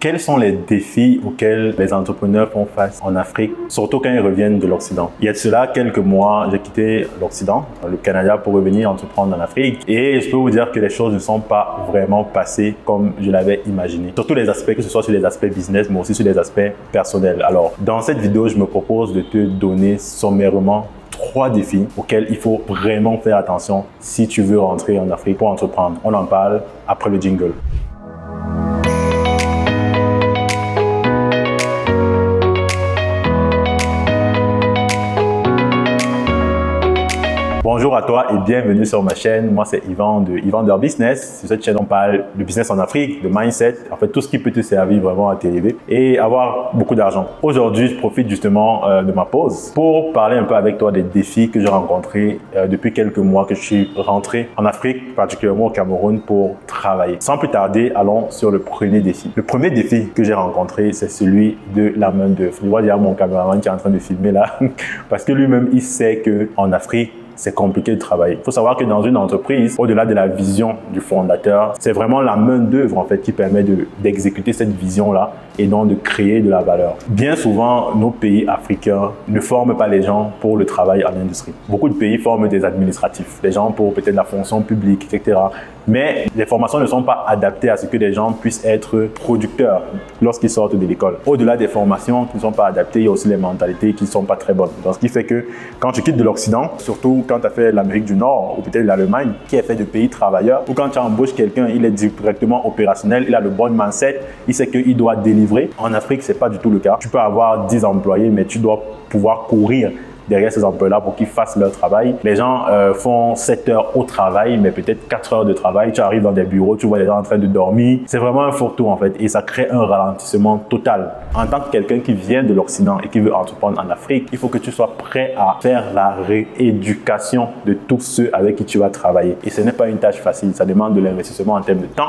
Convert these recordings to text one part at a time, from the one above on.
Quels sont les défis auxquels les entrepreneurs font face en Afrique, surtout quand ils reviennent de l'Occident? Il y a de cela quelques mois, j'ai quitté l'Occident, le Canada, pour revenir entreprendre en Afrique. Et je peux vous dire que les choses ne sont pas vraiment passées comme je l'avais imaginé. Sur tous les aspects, que ce soit sur les aspects business, mais aussi sur les aspects personnels. Alors, dans cette vidéo, je me propose de te donner sommairement 3 défis auxquels il faut vraiment faire attention si tu veux rentrer en Afrique pour entreprendre. On en parle après le jingle. Bonjour à toi et bienvenue sur ma chaîne. Moi, c'est Yvan de Yvan Business. Sur cette chaîne, on parle de business en Afrique, de mindset, en fait, tout ce qui peut te servir vraiment à t'élever et avoir beaucoup d'argent. Aujourd'hui, je profite justement de ma pause pour parler un peu avec toi des défis que j'ai rencontrés depuis quelques mois que je suis rentré en Afrique, particulièrement au Cameroun, pour travailler. Sans plus tarder, allons sur le premier défi. Le premier défi que j'ai rencontré, c'est celui de la main-d'œuvre. Je vois déjà mon caméraman qui est en train de filmer là, parce que lui-même, il sait qu'en Afrique, c'est compliqué de travailler. Il faut savoir que dans une entreprise, au-delà de la vision du fondateur, c'est vraiment la main-d'œuvre en fait qui permet d'exécuter cette vision-là et donc de créer de la valeur. Bien souvent, nos pays africains ne forment pas les gens pour le travail en industrie. Beaucoup de pays forment des administratifs, des gens pour peut-être la fonction publique, etc. Mais les formations ne sont pas adaptées à ce que les gens puissent être producteurs lorsqu'ils sortent de l'école. Au-delà des formations qui ne sont pas adaptées, il y a aussi les mentalités qui ne sont pas très bonnes. Donc, ce qui fait que quand tu quittes de l'Occident, surtout quand tu as fait l'Amérique du Nord ou peut-être l'Allemagne, qui est fait de pays travailleurs, ou quand tu embauches quelqu'un, il est directement opérationnel, il a le bon mindset, il sait qu'il doit délivrer. En Afrique, ce n'est pas du tout le cas. Tu peux avoir 10 employés, mais tu dois pouvoir courir derrière ces emplois-là pour qu'ils fassent leur travail. Les gens font 7 heures au travail, mais peut-être 4 heures de travail. Tu arrives dans des bureaux, tu vois les gens en train de dormir. C'est vraiment un fourre-tout en fait et ça crée un ralentissement total. En tant que quelqu'un qui vient de l'Occident et qui veut entreprendre en Afrique, il faut que tu sois prêt à faire la rééducation de tous ceux avec qui tu vas travailler. Et ce n'est pas une tâche facile. Ça demande de l'investissement en termes de temps.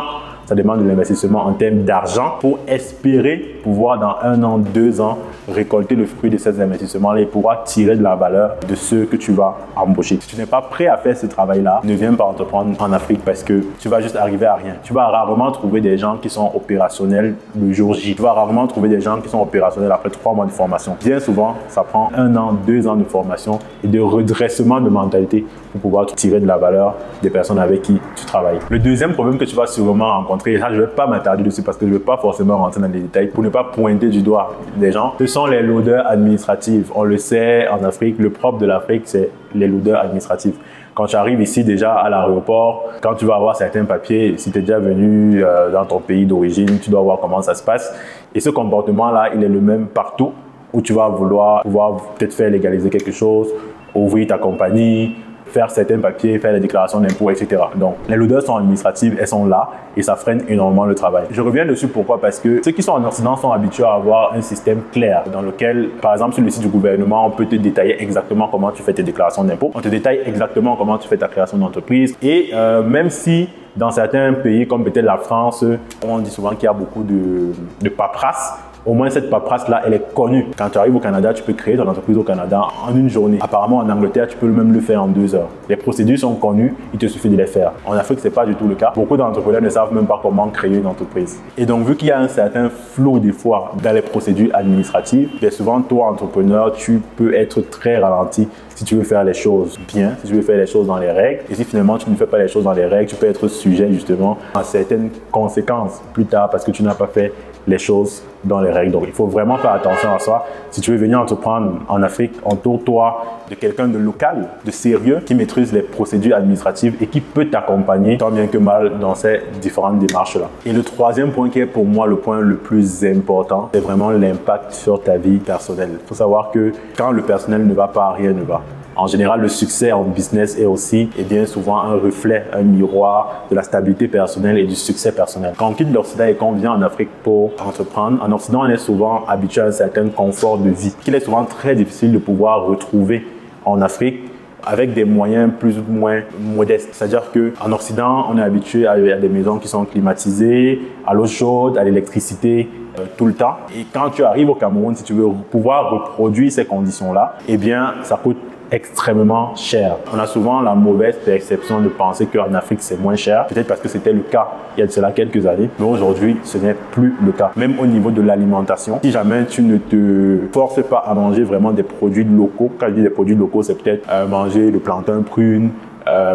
Ça demande de l'investissement en termes d'argent pour espérer pouvoir dans 1 an, 2 ans récolter le fruit de ces investissements-là et pouvoir tirer de la valeur de ceux que tu vas embaucher. Si tu n'es pas prêt à faire ce travail-là, ne viens pas entreprendre en Afrique parce que tu vas juste arriver à rien. Tu vas rarement trouver des gens qui sont opérationnels le jour J. Tu vas rarement trouver des gens qui sont opérationnels après 3 mois de formation. Bien souvent, ça prend 1 an, 2 ans de formation et de redressement de mentalité pour pouvoir tirer de la valeur des personnes avec qui tu travailles. Le deuxième problème que tu vas sûrement rencontrer, et ça, je ne vais pas m'attarder dessus parce que je ne vais pas forcément rentrer dans les détails pour ne pas pointer du doigt des gens, ce sont les lourdeurs administratives. On le sait, en Afrique, le propre de l'Afrique, c'est les lourdeurs administratives. Quand tu arrives ici déjà à l'aéroport, quand tu vas avoir certains papiers, si tu es déjà venu dans ton pays d'origine, tu dois voir comment ça se passe. Et ce comportement-là, il est le même partout où tu vas vouloir pouvoir peut-être faire légaliser quelque chose, ouvrir ta compagnie, faire certains papiers, faire les déclarations d'impôts, etc. Donc, les lourdeurs sont administratives, elles sont là et ça freine énormément le travail. Je reviens dessus pourquoi? Parce que ceux qui sont en Occident sont habitués à avoir un système clair dans lequel, par exemple, sur le site du gouvernement, on peut te détailler exactement comment tu fais tes déclarations d'impôts. On te détaille exactement comment tu fais ta création d'entreprise et même si dans certains pays comme peut-être la France, on dit souvent qu'il y a beaucoup de paperasse. Au moins, cette paperasse-là, elle est connue. Quand tu arrives au Canada, tu peux créer ton entreprise au Canada en 1 journée. Apparemment, en Angleterre, tu peux même le faire en 2 heures. Les procédures sont connues, il te suffit de les faire. En Afrique, ce n'est pas du tout le cas. Beaucoup d'entrepreneurs ne savent même pas comment créer une entreprise. Et donc, vu qu'il y a un certain flou des fois dans les procédures administratives, bien souvent, toi, entrepreneur, tu peux être très ralenti si tu veux faire les choses bien, si tu veux faire les choses dans les règles. Et si finalement, tu ne fais pas les choses dans les règles, tu peux être sujet justement à certaines conséquences plus tard parce que tu n'as pas fait les choses dans les règles. Donc, il faut vraiment faire attention à ça. Si tu veux venir entreprendre en Afrique, entoure-toi de quelqu'un de local, de sérieux, qui maîtrise les procédures administratives et qui peut t'accompagner tant bien que mal dans ces différentes démarches-là. Et le troisième point qui est pour moi le point le plus important, c'est vraiment l'impact sur ta vie personnelle. Il faut savoir que quand le personnel ne va pas, rien ne va. En général, le succès en business est aussi et bien souvent un reflet, un miroir de la stabilité personnelle et du succès personnel. Quand on quitte l'Occident et qu'on vient en Afrique pour entreprendre, en Occident, on est souvent habitué à un certain confort de vie qu'il est souvent très difficile de pouvoir retrouver en Afrique avec des moyens plus ou moins modestes. C'est-à-dire qu'en Occident, on est habitué à des maisons qui sont climatisées, à l'eau chaude, à l'électricité tout le temps. Et quand tu arrives au Cameroun, si tu veux pouvoir reproduire ces conditions-là, eh bien, ça coûte extrêmement cher. On a souvent la mauvaise perception de penser qu'en Afrique, c'est moins cher. Peut-être parce que c'était le cas il y a de cela quelques années, mais aujourd'hui, ce n'est plus le cas. Même au niveau de l'alimentation, si jamais tu ne te forces pas à manger vraiment des produits locaux, quand je dis des produits locaux, c'est peut-être manger le plantain prune,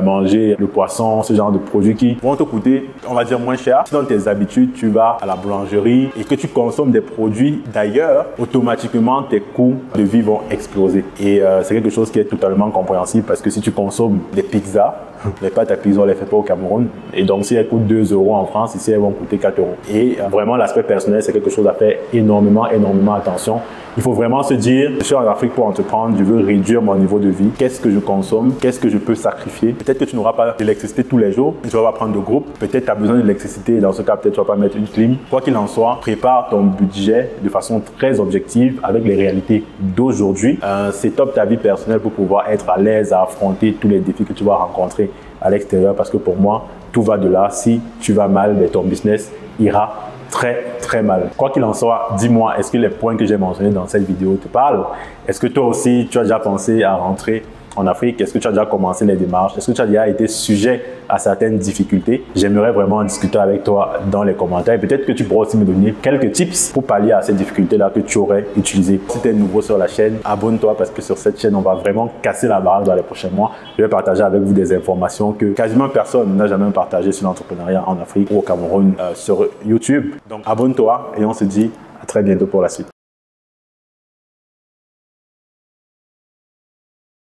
manger le poisson, ce genre de produits qui vont te coûter, on va dire, moins cher. Si dans tes habitudes, tu vas à la boulangerie et que tu consommes des produits d'ailleurs, automatiquement, tes coûts de vie vont exploser. Et c'est quelque chose qui est totalement compréhensible parce que si tu consommes des pizzas, les pâtes à pizza, on les fait pas au Cameroun. Et donc, si elles coûtent 2 € en France, ici, elles vont coûter 4 €. Et vraiment, l'aspect personnel, c'est quelque chose à faire énormément attention. Il faut vraiment se dire, je suis en Afrique pour entreprendre, je veux réduire mon niveau de vie. Qu'est-ce que je consomme? Qu'est-ce que je peux sacrifier? Peut-être que tu n'auras pas d'électricité tous les jours. Tu vas pas prendre de groupe. Peut-être tu as besoin d'électricité. Dans ce cas, peut-être tu vas pas mettre une clim. Quoi qu'il en soit, prépare ton budget de façon très objective avec les réalités d'aujourd'hui. C'est top ta vie personnelle pour pouvoir être à l'aise à affronter tous les défis que tu vas rencontrer à l'extérieur. Parce que pour moi, tout va de là. Si tu vas mal, ton business ira très mal. Quoi qu'il en soit, dis-moi, est-ce que les points que j'ai mentionnés dans cette vidéo te parlent? Est-ce que toi aussi, tu as déjà pensé à rentrer en Afrique? Est-ce que tu as déjà commencé les démarches? Est-ce que tu as déjà été sujet à certaines difficultés? J'aimerais vraiment discuter avec toi dans les commentaires. Peut-être que tu pourras aussi me donner quelques tips pour pallier à ces difficultés-là que tu aurais utilisées. Si tu es nouveau sur la chaîne, abonne-toi parce que sur cette chaîne, on va vraiment casser la baraque dans les prochains mois. Je vais partager avec vous des informations que quasiment personne n'a jamais partagées sur l'entrepreneuriat en Afrique ou au Cameroun sur YouTube. Donc, abonne-toi et on se dit à très bientôt pour la suite.